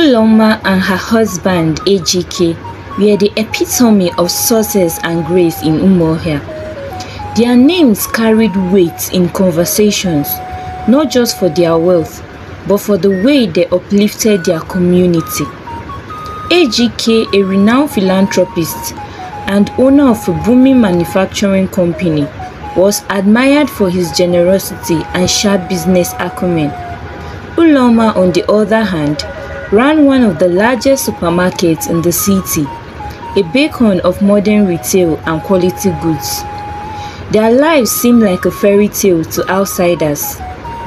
Uloma and her husband Ijike were the epitome of success and grace in Umuahia. Their names carried weight in conversations, not just for their wealth, but for the way they uplifted their community. Ijike, a renowned philanthropist and owner of a booming manufacturing company, was admired for his generosity and sharp business acumen. Uloma, on the other hand, ran one of the largest supermarkets in the city, a beacon of modern retail and quality goods. Their lives seemed like a fairy tale to outsiders.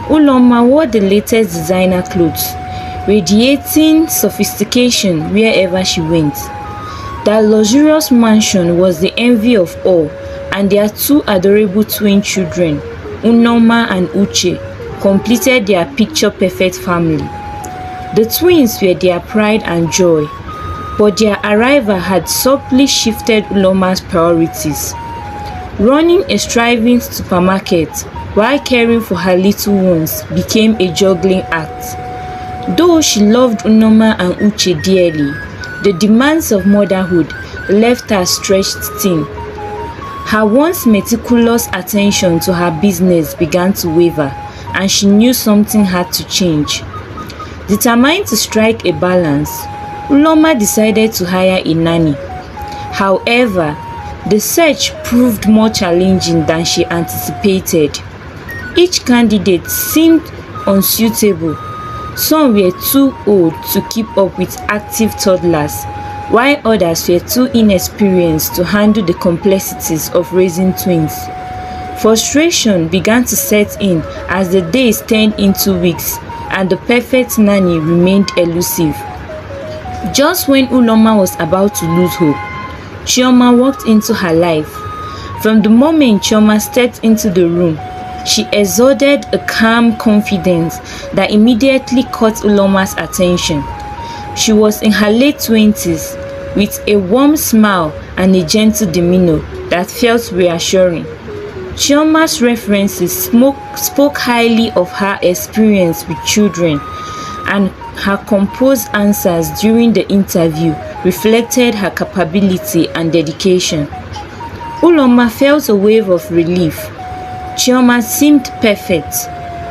Uloma wore the latest designer clothes, radiating sophistication wherever she went. Their luxurious mansion was the envy of all, and their two adorable twin children, Nnoma and Uche, completed their picture-perfect family. The twins were their pride and joy, but their arrival had subtly shifted Uloma's priorities. Running a thriving supermarket while caring for her little ones became a juggling act. Though she loved Nnoma and Uche dearly, the demands of motherhood left her stretched thin. Her once meticulous attention to her business began to waver, and she knew something had to change. Determined to strike a balance, Uloma decided to hire a nanny. However, the search proved more challenging than she anticipated. Each candidate seemed unsuitable. Some were too old to keep up with active toddlers, while others were too inexperienced to handle the complexities of raising twins. Frustration began to set in as the days turned into weeks, and the perfect nanny remained elusive. Just when Uloma was about to lose hope, Chioma walked into her life. From the moment Chioma stepped into the room, she exuded a calm confidence that immediately caught Uloma's attention. She was in her late 20s, with a warm smile and a gentle demeanor that felt reassuring. Chioma's references spoke highly of her experience with children, and her composed answers during the interview reflected her capability and dedication. Uloma felt a wave of relief. Chioma seemed perfect,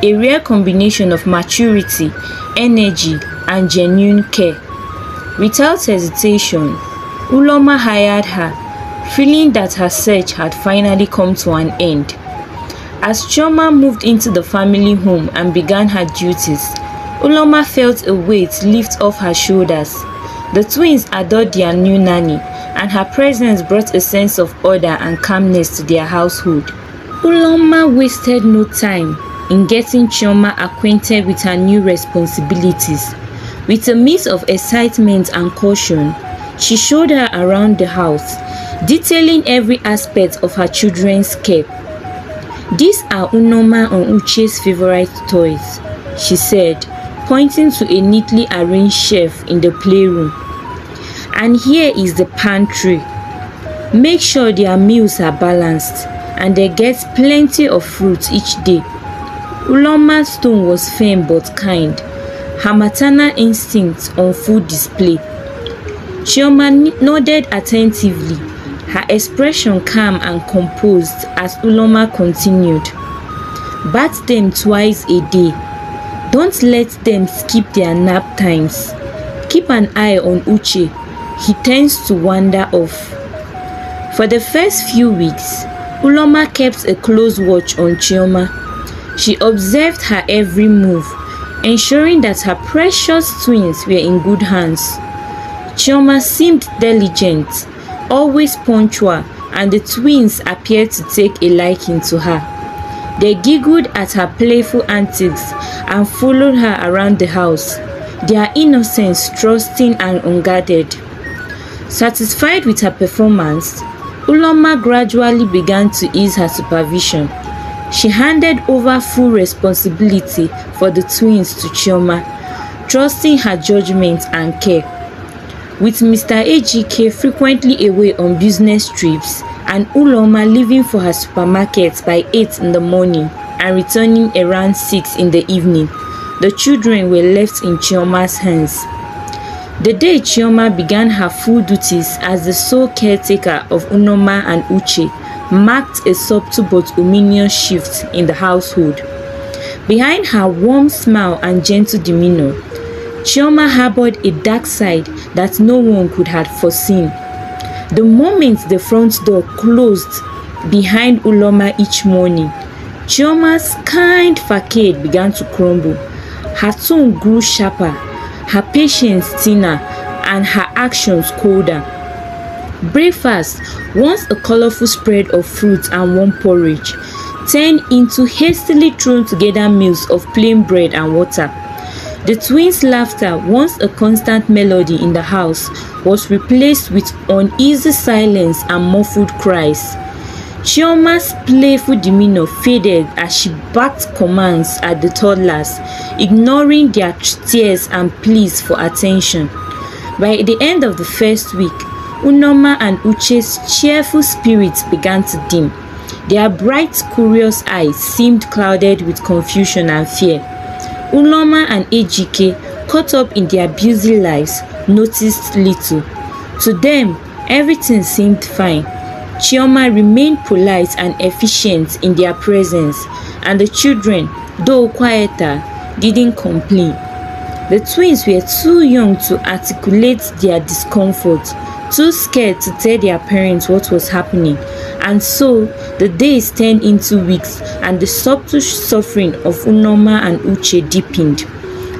a rare combination of maturity, energy, and genuine care. Without hesitation, Uloma hired her, feeling that her search had finally come to an end. As Chioma moved into the family home and began her duties, Uloma felt a weight lift off her shoulders. The twins adored their new nanny, and her presence brought a sense of order and calmness to their household. Uloma wasted no time in getting Chioma acquainted with her new responsibilities. With a mix of excitement and caution, she showed her around the house, detailing every aspect of her children's care. "These are Nnoma and Uche's favorite toys," she said, pointing to a neatly arranged shelf in the playroom. "And here is the pantry. Make sure their meals are balanced and they get plenty of fruit each day." Uloma's tone was firm but kind, her maternal instincts on full display. Chioma nodded attentively, her expression calm and composed as Uloma continued. "Bath them twice a day. Don't let them skip their nap times. Keep an eye on Uche. He tends to wander off." For the first few weeks, Uloma kept a close watch on Chioma. She observed her every move, ensuring that her precious twins were in good hands. Chioma seemed diligent, always punctual, and the twins appeared to take a liking to her. They giggled at her playful antics and followed her around the house, their innocence trusting and unguarded. Satisfied with her performance, Uloma gradually began to ease her supervision. She handed over full responsibility for the twins to Chioma, trusting her judgment and care. With Mr. Ijike frequently away on business trips and Uloma leaving for her supermarket by 8 in the morning and returning around 6 in the evening, the children were left in Chioma's hands. The day Chioma began her full duties as the sole caretaker of Nnoma and Uche marked a subtle but ominous shift in the household. Behind her warm smile and gentle demeanor, Chioma harbored a dark side that no one could have foreseen. The moment the front door closed behind Uloma each morning, Chioma's kind facade began to crumble. Her tone grew sharper, her patience thinner, and her actions colder. Breakfast, once a colorful spread of fruit and warm porridge, turned into hastily thrown together meals of plain bread and water. The twins' laughter, once a constant melody in the house, was replaced with uneasy silence and muffled cries. Chioma's playful demeanor faded as she barked commands at the toddlers, ignoring their tears and pleas for attention. By the end of the first week, Nnoma and Uche's cheerful spirits began to dim. Their bright, curious eyes seemed clouded with confusion and fear. Uloma and Ijike, caught up in their busy lives, noticed little. To them, everything seemed fine. Chioma remained polite and efficient in their presence, and the children, though quieter, didn't complain. The twins were too young to articulate their discomfort, too scared to tell their parents what was happening, and so the days turned into weeks and the subtle suffering of Nnoma and Uche deepened,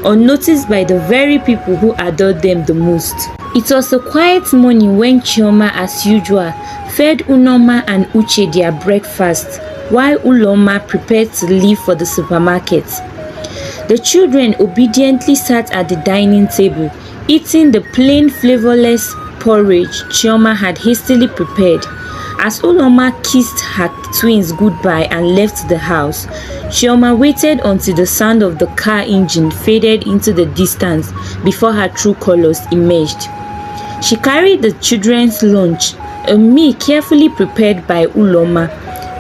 unnoticed by the very people who adored them the most. It was a quiet morning when Chioma, as usual, fed Nnoma and Uche their breakfast while Uloma prepared to leave for the supermarket. The children obediently sat at the dining table, eating the plain flavorless porridge Chioma had hastily prepared. As Uloma kissed her twins goodbye and left the house, Chioma waited until the sound of the car engine faded into the distance before her true colors emerged. She carried the children's lunch, a meal carefully prepared by Uloma,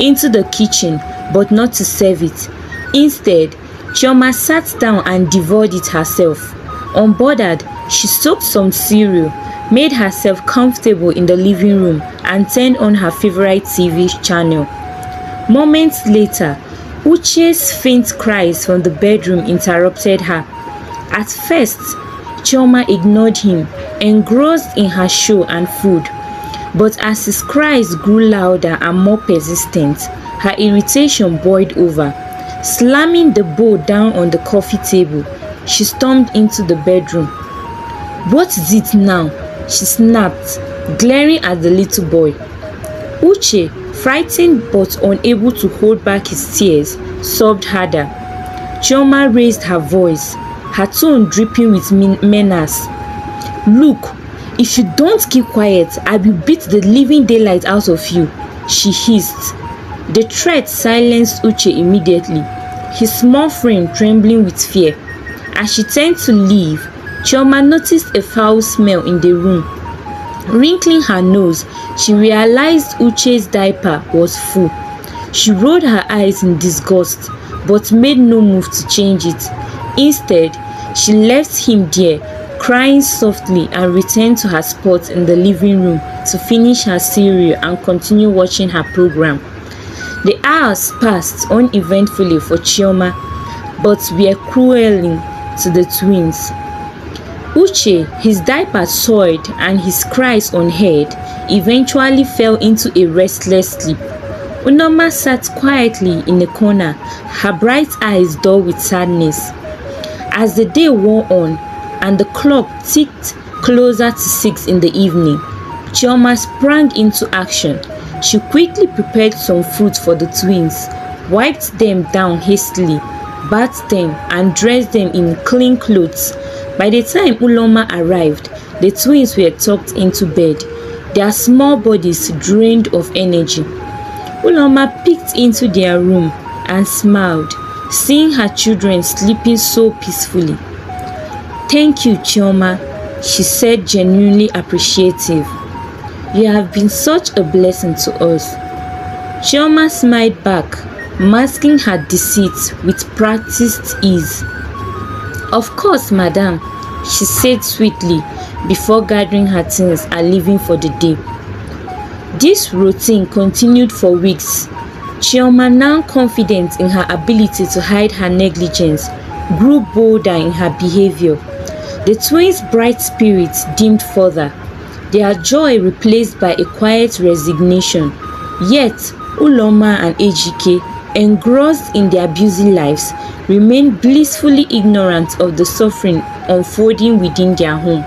into the kitchen, but not to serve it. Instead, Chioma sat down and devoured it herself. Unbothered, she soaked some cereal, made herself comfortable in the living room, and turned on her favorite TV channel. Moments later, Uche's faint cries from the bedroom interrupted her. At first, Chioma ignored him, engrossed in her show and food. But as his cries grew louder and more persistent, her irritation boiled over. Slamming the bowl down on the coffee table, she stormed into the bedroom. "What is it now?" she snapped, glaring at the little boy. Uche, frightened but unable to hold back his tears, sobbed harder. Chioma raised her voice, her tone dripping with menace. "Look, if you don't keep quiet, I will beat the living daylight out of you," she hissed. The threat silenced Uche immediately, his small frame trembling with fear. As she turned to leave, Chioma noticed a foul smell in the room. Wrinkling her nose, she realized Uche's diaper was full. She rolled her eyes in disgust, but made no move to change it. Instead, she left him there, crying softly, and returned to her spot in the living room to finish her cereal and continue watching her program. The hours passed uneventfully for Chioma, but were cruelly to the twins. Uche, his diaper soiled and his cries unheard, eventually fell into a restless sleep. Nnoma sat quietly in a corner, her bright eyes dull with sadness. As the day wore on and the clock ticked closer to 6 in the evening, Chioma sprang into action. She quickly prepared some fruit for the twins, wiped them down hastily, bathed them, and dressed them in clean clothes. By the time Uloma arrived, the twins were tucked into bed, their small bodies drained of energy. Uloma peeked into their room and smiled, seeing her children sleeping so peacefully. "Thank you, Chioma," she said, genuinely appreciative. "You have been such a blessing to us." Chioma smiled back, masking her deceit with practiced ease. "Of course, madam," she said sweetly before gathering her things and leaving for the day. This routine continued for weeks. Chioma, now confident in her ability to hide her negligence, grew bolder in her behavior. The twins' bright spirits dimmed further, their joy replaced by a quiet resignation. Yet, Uloma and Ijike, engrossed in their busy lives, remained blissfully ignorant of the suffering unfolding within their home.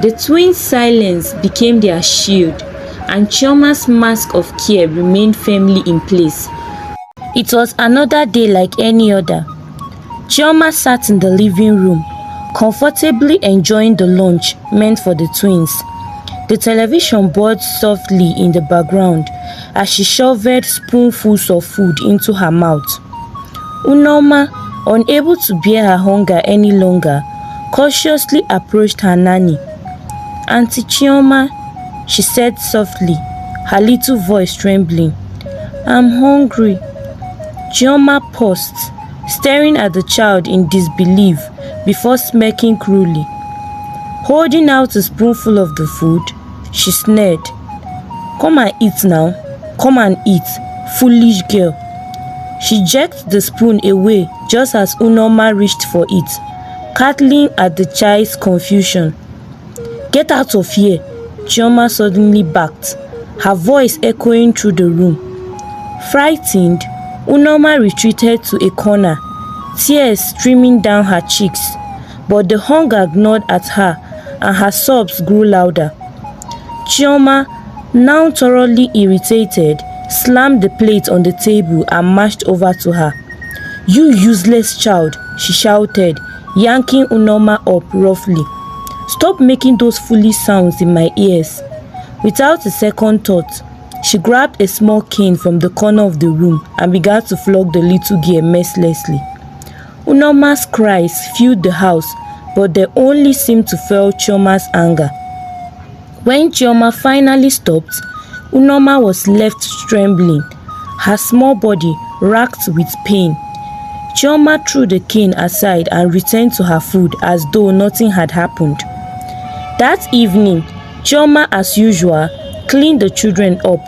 The twins' silence became their shield, and Chioma's mask of care remained firmly in place. It was another day like any other. Chioma sat in the living room, comfortably enjoying the lunch meant for the twins. The television buzzed softly in the background as she shoveled spoonfuls of food into her mouth. Nnoma, unable to bear her hunger any longer, cautiously approached her nanny. "Auntie Chioma," she said softly, her little voice trembling. "I'm hungry." Chioma paused, staring at the child in disbelief before smirking cruelly. Holding out a spoonful of the food, she sneered. "Come and eat now. Come and eat, foolish girl." She jerked the spoon away just as Nnoma reached for it, cackling at the child's confusion. "Get out of here," Chioma suddenly barked, her voice echoing through the room. Frightened, Nnoma retreated to a corner, tears streaming down her cheeks, but the hunger gnawed at her and her sobs grew louder. Chioma, now thoroughly irritated, slammed the plate on the table and marched over to her. "You useless child," she shouted, yanking Nnoma up roughly. "Stop making those foolish sounds in my ears." Without a second thought, she grabbed a small cane from the corner of the room and began to flog the little girl mercilessly. Nnoma's cries filled the house, but they only seemed to fuel Chioma's anger. When Chioma finally stopped, Nnoma was left trembling, her small body racked with pain. Chioma threw the cane aside and returned to her food as though nothing had happened. That evening, Chioma, as usual, cleaned the children up,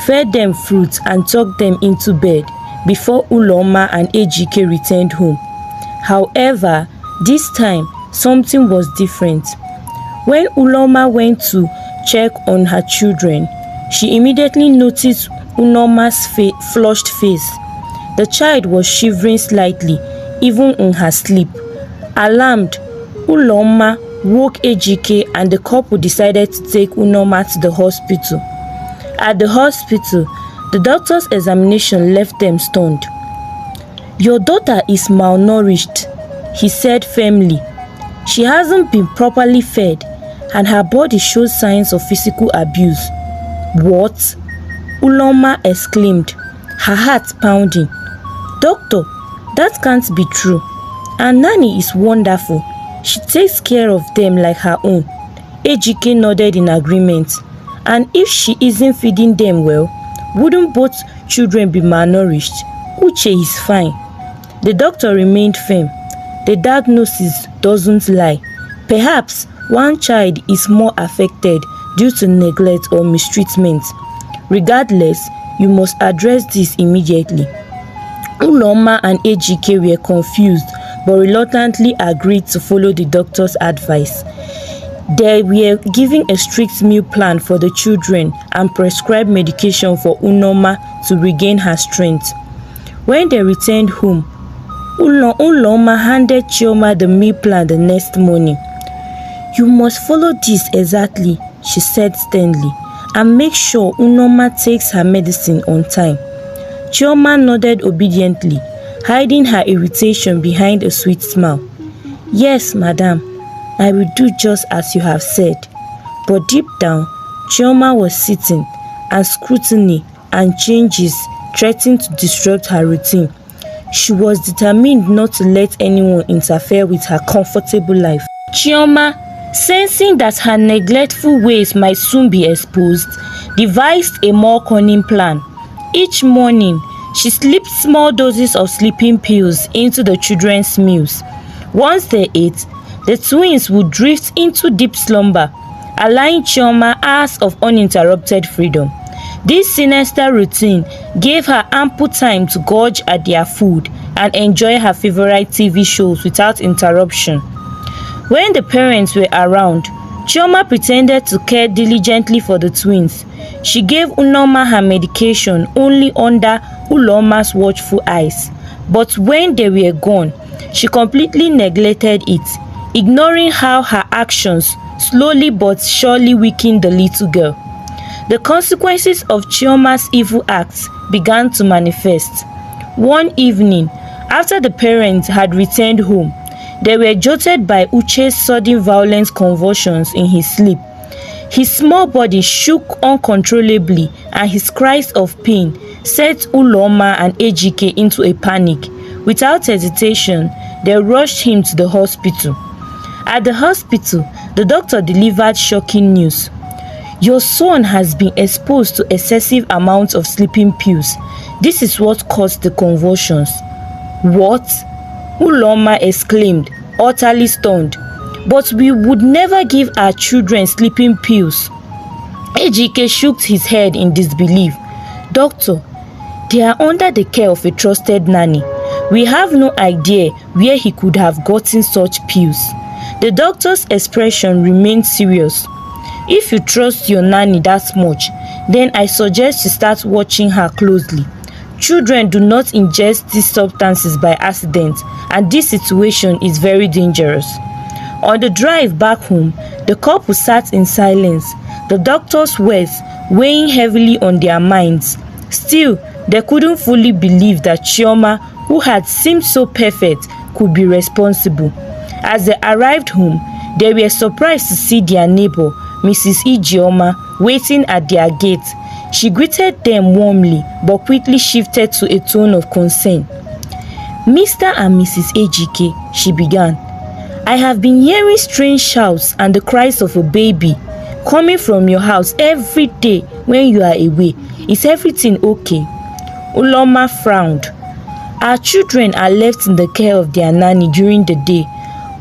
fed them fruits and tucked them into bed before Uloma and Ijike returned home. However, this time, something was different. When Uloma went to check on her children, she immediately noticed Nnoma's flushed face. The child was shivering slightly, even in her sleep. Alarmed, Uloma woke Ijike and the couple decided to take Nnoma to the hospital. At the hospital, the doctor's examination left them stunned. "Your daughter is malnourished," he said firmly. "She hasn't been properly fed and her body shows signs of physical abuse." "What?" Uloma exclaimed, her heart pounding. "Doctor, that can't be true. Our nanny is wonderful. She takes care of them like her own." Ijike nodded in agreement. "And if she isn't feeding them well, wouldn't both children be malnourished? Uche is fine." The doctor remained firm. The diagnosis doesn't lie. Perhaps one child is more affected due to neglect or mistreatment. Regardless, you must address this immediately. Uloma and Ijike were confused but reluctantly agreed to follow the doctor's advice. They were given a strict meal plan for the children and prescribed medication for Nnoma to regain her strength. When they returned home, Uloma handed Chioma the meal plan the next morning. "You must follow this exactly," she said sternly, "and make sure Nnoma takes her medicine on time." Chioma nodded obediently, hiding her irritation behind a sweet smile. "Yes, madam, I will do just as you have said." But deep down, Chioma was sitting, and scrutiny and changes threatened to disrupt her routine. She was determined not to let anyone interfere with her comfortable life. Chioma, sensing that her neglectful ways might soon be exposed, devised a more cunning plan. Each morning, she slipped small doses of sleeping pills into the children's meals. Once they ate, the twins would drift into deep slumber, allowing Chioma hours of uninterrupted freedom. This sinister routine gave her ample time to gorge at their food and enjoy her favorite TV shows without interruption. When the parents were around, Chioma pretended to care diligently for the twins. She gave Nnoma her medication only under Uloma's watchful eyes. But when they were gone, she completely neglected it, ignoring how her actions slowly but surely weakened the little girl. The consequences of Chioma's evil acts began to manifest. One evening, after the parents had returned home, they were jolted by Uche's sudden violent convulsions in his sleep. His small body shook uncontrollably, and his cries of pain set Uloma and Ijike into a panic. Without hesitation, they rushed him to the hospital. At the hospital, the doctor delivered shocking news. Your son has been exposed to excessive amounts of sleeping pills. This is what caused the convulsions. What? Uloma exclaimed, utterly stunned. But we would never give our children sleeping pills. Ejike shook his head in disbelief. Doctor, they are under the care of a trusted nanny. We have no idea where he could have gotten such pills. The doctor's expression remained serious. If you trust your nanny that much, then I suggest you start watching her closely. Children do not ingest these substances by accident, and this situation is very dangerous. On the drive back home, the couple sat in silence, the doctor's words weighing heavily on their minds. Still, they couldn't fully believe that Chioma, who had seemed so perfect, could be responsible. As they arrived home, they were surprised to see their neighbor, Mrs. Ijeoma, waiting at their gate. She greeted them warmly, but quickly shifted to a tone of concern. Mr. and Mrs. Ijike, she began, I have been hearing strange shouts and the cries of a baby coming from your house every day when you are away. Is everything okay? Uloma frowned. Our children are left in the care of their nanny during the day,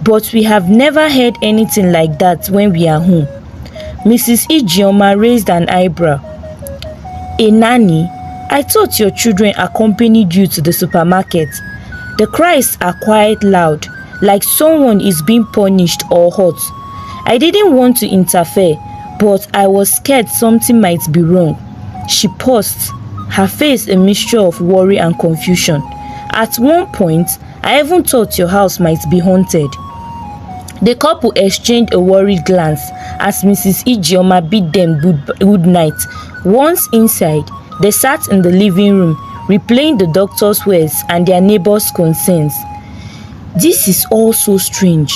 but we have never heard anything like that when we are home. Mrs. Ijeoma raised an eyebrow. A nanny? I thought your children accompanied you to the supermarket. The cries are quite loud, like someone is being punished or hurt. I didn't want to interfere, but I was scared something might be wrong. She paused, her face a mixture of worry and confusion. At one point, I even thought your house might be haunted. The couple exchanged a worried glance as Mrs. Ijeoma bid them good night. Once inside, they sat in the living room, replaying the doctor's words and their neighbor's concerns. This is all so strange,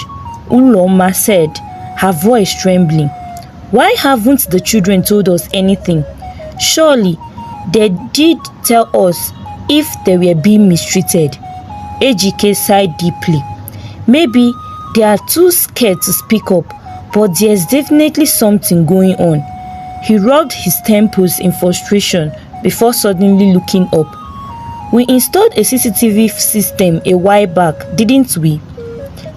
Uloma said, her voice trembling. Why haven't the children told us anything? Surely they did tell us if they were being mistreated. Ejike sighed deeply. Maybe they are too scared to speak up, but there's definitely something going on. He rubbed his temples in frustration before suddenly looking up. We installed a CCTV system a while back, didn't we?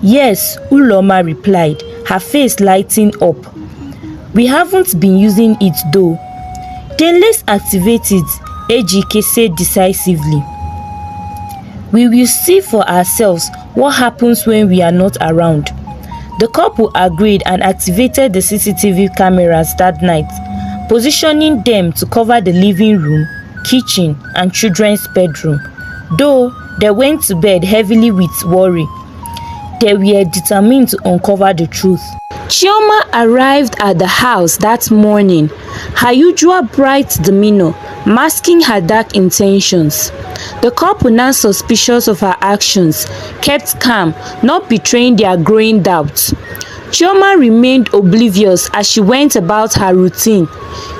Yes, Uloma replied, her face lighting up. We haven't been using it though. Then let's activate it, Ejike said decisively. We will see for ourselves what happens when we are not around. The couple agreed and activated the CCTV cameras that night, positioning them to cover the living room, kitchen, and children's bedroom. Though they went to bed heavily with worry, they were determined to uncover the truth. Chioma arrived at the house that morning, her usual bright demeanor masking her dark intentions. The couple, now suspicious of her actions, kept calm, not betraying their growing doubts. Chioma remained oblivious as she went about her routine.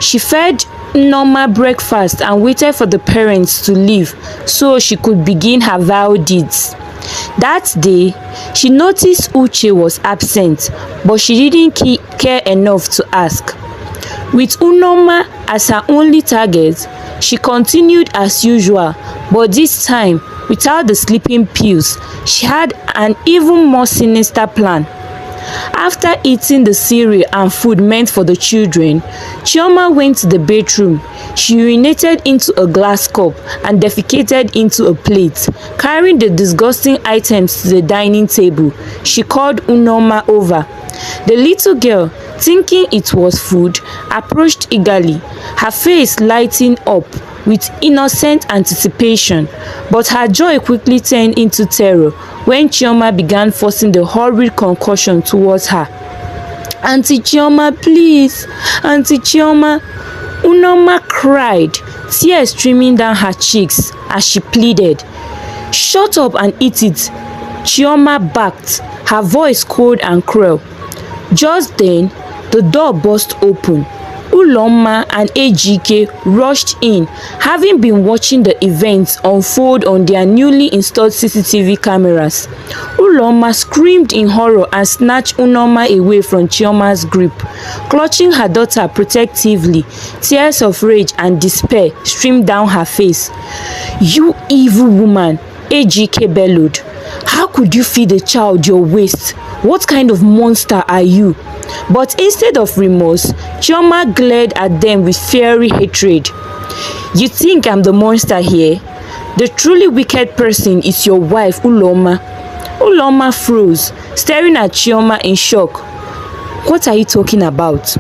She fed Nnoma breakfast and waited for the parents to leave so she could begin her vile deeds. That day, she noticed Uche was absent, but she didn't care enough to ask. With Nnoma as her only target, she continued as usual, but this time, without the sleeping pills, she had an even more sinister plan. After eating the cereal and food meant for the children, Chioma went to the bathroom. She urinated into a glass cup and defecated into a plate. Carrying the disgusting items to the dining table, she called Nnoma over. The little girl, thinking it was food, approached eagerly, her face lighting up with innocent anticipation, but her joy quickly turned into terror when Chioma began forcing the horrid concoction towards her. "Auntie Chioma, please! Auntie Chioma!" Nnoma cried, tears streaming down her cheeks as she pleaded. "Shut up and eat it!" Chioma barked, her voice cold and cruel. Just then, the door burst open. Uloma and Ijike rushed in, having been watching the events unfold on their newly installed CCTV cameras. Uloma screamed in horror and snatched Nnoma away from Chioma's grip. Clutching her daughter protectively, tears of rage and despair streamed down her face. "You evil woman!" Ijike bellowed. "How could you feed a child your waste? What kind of monster are you?" But instead of remorse, Chioma glared at them with fiery hatred. "You think I'm the monster here? The truly wicked person is your wife, Uloma." Uloma froze, staring at Chioma in shock. "What are you talking about?"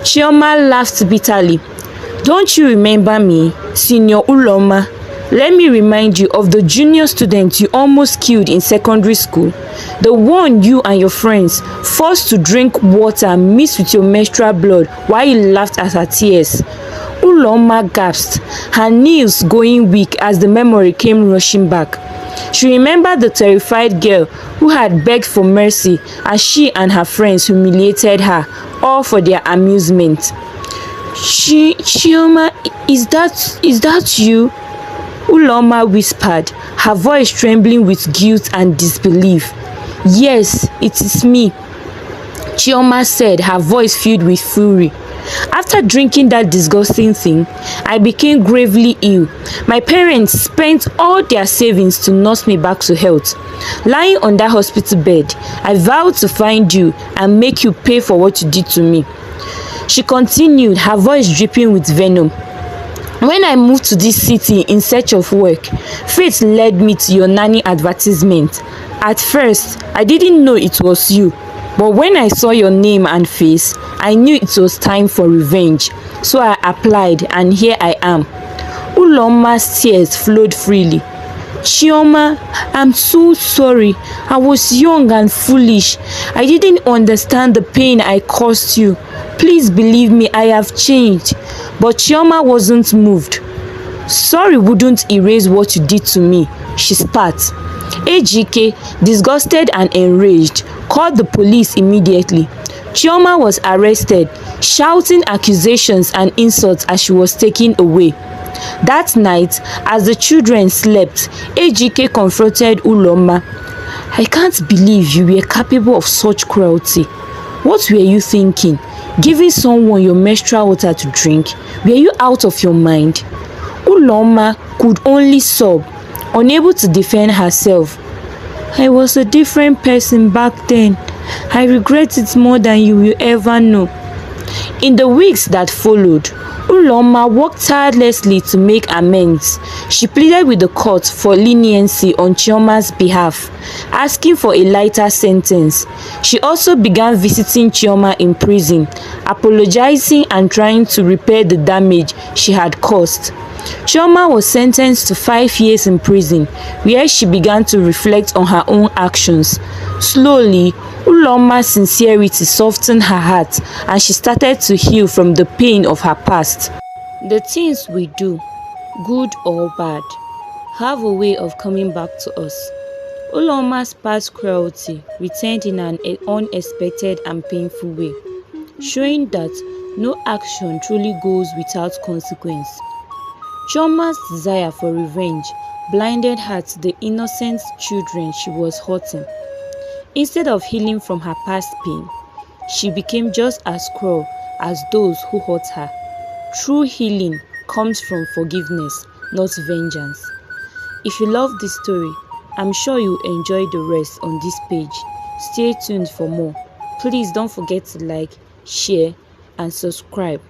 Chioma laughed bitterly. "Don't you remember me, Senior Uloma? Let me remind you of the junior student you almost killed in secondary school. The one you and your friends forced to drink water mixed with your menstrual blood while you laughed at her tears." Uloma gasped, her knees going weak as the memory came rushing back. She remembered the terrified girl who had begged for mercy as she and her friends humiliated her, all for their amusement. "Chioma, is that you?" Uloma whispered, her voice trembling with guilt and disbelief. "Yes, it is me," Chioma said, her voice filled with fury. "After drinking that disgusting thing, I became gravely ill. My parents spent all their savings to nurse me back to health. Lying on that hospital bed, I vowed to find you and make you pay for what you did to me." She continued, her voice dripping with venom. "When I moved to this city in search of work, fate led me to your nanny advertisement. At first, I didn't know it was you, but when I saw your name and face, I knew it was time for revenge. So I applied, and here I am." Uloma's tears flowed freely. "Chioma, I'm so sorry. I was young and foolish. I didn't understand the pain I caused you. Please believe me, I have changed." But Chioma wasn't moved. "Sorry wouldn't erase what you did to me," she spat. Ijike, disgusted and enraged, called the police immediately. Chioma was arrested, shouting accusations and insults as she was taken away. That night, as the children slept, Ijike confronted Uloma. "I can't believe you were capable of such cruelty. What were you thinking? Giving someone your menstrual water to drink? Were you out of your mind?" Uloma could only sob, unable to defend herself. "I was a different person back then. I regret it more than you will ever know." In the weeks that followed, Uloma worked tirelessly to make amends. She pleaded with the court for leniency on Chioma's behalf, asking for a lighter sentence. She also began visiting Chioma in prison, apologizing and trying to repair the damage she had caused. Chioma was sentenced to 5 years in prison, where she began to reflect on her own actions. Slowly, Uloma's sincerity softened her heart and she started to heal from the pain of her past. The things we do, good or bad, have a way of coming back to us. Uloma's past cruelty returned in an unexpected and painful way, showing that no action truly goes without consequence. Chioma's desire for revenge blinded her to the innocent children she was hurting. Instead of healing from her past pain, she became just as cruel as those who hurt her. True healing comes from forgiveness, not vengeance. If you love this story, I'm sure you'll enjoy the rest on this page. Stay tuned for more. Please don't forget to like, share, and subscribe.